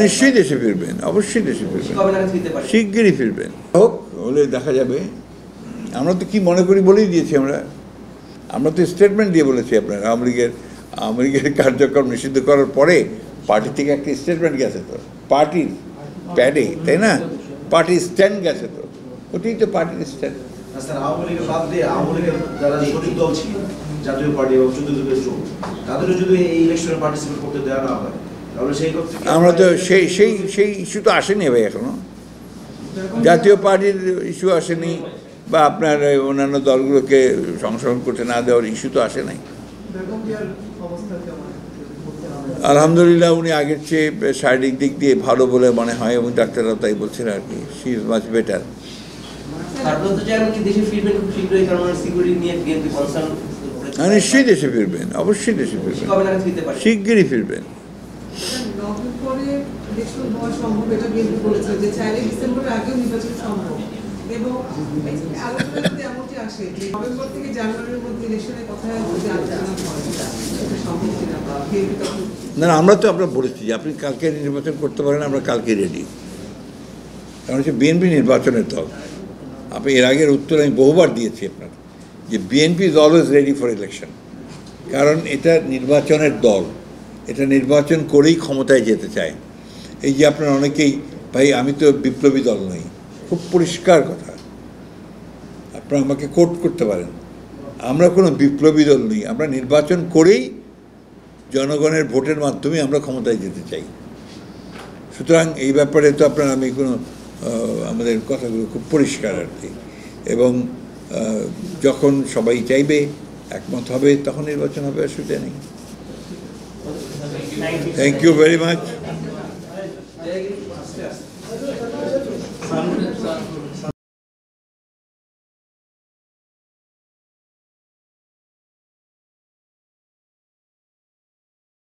নিশ্চয়ই দেশে ফিরবেন, অবশ্যই দেশে ফিরবেন, শিগগিরই ফিরবেন। হোক হলে দেখা যাবে। আমরা তো কি মনে করি বলেই দিয়েছি। আমরা তো স্টেটমেন্ট দিয়ে বলেছি আপনার আওয়ামী লীগের কার্যক্রম নিষিদ্ধ করার পরে পার্টি থেকে একটা স্টেটমেন্ট গেছে, তো পার্টির প্যাডে, তাই না? পার্টির স্ট্যান্ড গেছে, তো ওটাই তো পার্টির স্ট্যান্ড। আওয়ামী লীগের বাদ দিয়ে আওয়ামী লীগের যারা সঠিক দল ছিল, জাতীয় পার্টি এবং যুদ্ধের চোখ, তাদেরও যদি এই ইলেকশনে পার্টিসিপেট করতে দেওয়া না হয়, তাহলে সেই আমরা তো সেই ইস্যু তো আসেনি ভাই এখনো। জাতীয় পার্টির ইস্যু আসেনি, বা আপনার অন্যান্য দলগুলোকে সংশোধন করতে না দেওয়ার ইস্যু তো আসে নাই। আলহামদুলিল্লাহ, উনি আগের চেয়ে শারীরিক দিক দিয়ে ভালো বলে মনে হয়, এবং ডাক্তাররাও তাই বলছেন আর কি। She is much better. নিশ্চয়ই দেশে ফিরবেন, অবশ্যই দেশে ফিরবেন, শিগগিরই ফিরবেন। না, আমরা বলেছি যে আপনি কালকে নির্বাচন করতে পারেন, আমরা কালকে রেডি। কারণ হচ্ছে বিএনপি নির্বাচনের দল। আপনি এর আগের উত্তর আমি বহুবার দিয়েছি আপনার, যে BNP is always ready for election. কারণ এটা নির্বাচনের দল, এটা নির্বাচন করেই ক্ষমতায় যেতে চায়। এই যে আপনার অনেকেই, ভাই আমি তো বিপ্লবী দল নই, খুব পরিষ্কার কথা, আপনারা আমাকে কোট করতে পারেন, আমরা কোনো বিপ্লবী দল নই। আমরা নির্বাচন করেই জনগণের ভোটের মাধ্যমে আমরা ক্ষমতায় যেতে চাই। সুতরাং এই ব্যাপারে তো আমি কোনো আমাদের কথাগুলো খুব পরিষ্কার আর কি। এবং যখন সবাই চাইবে, একমত হবে, তখন নির্বাচন হবে, অসুবিধা নেই। Thank you very much.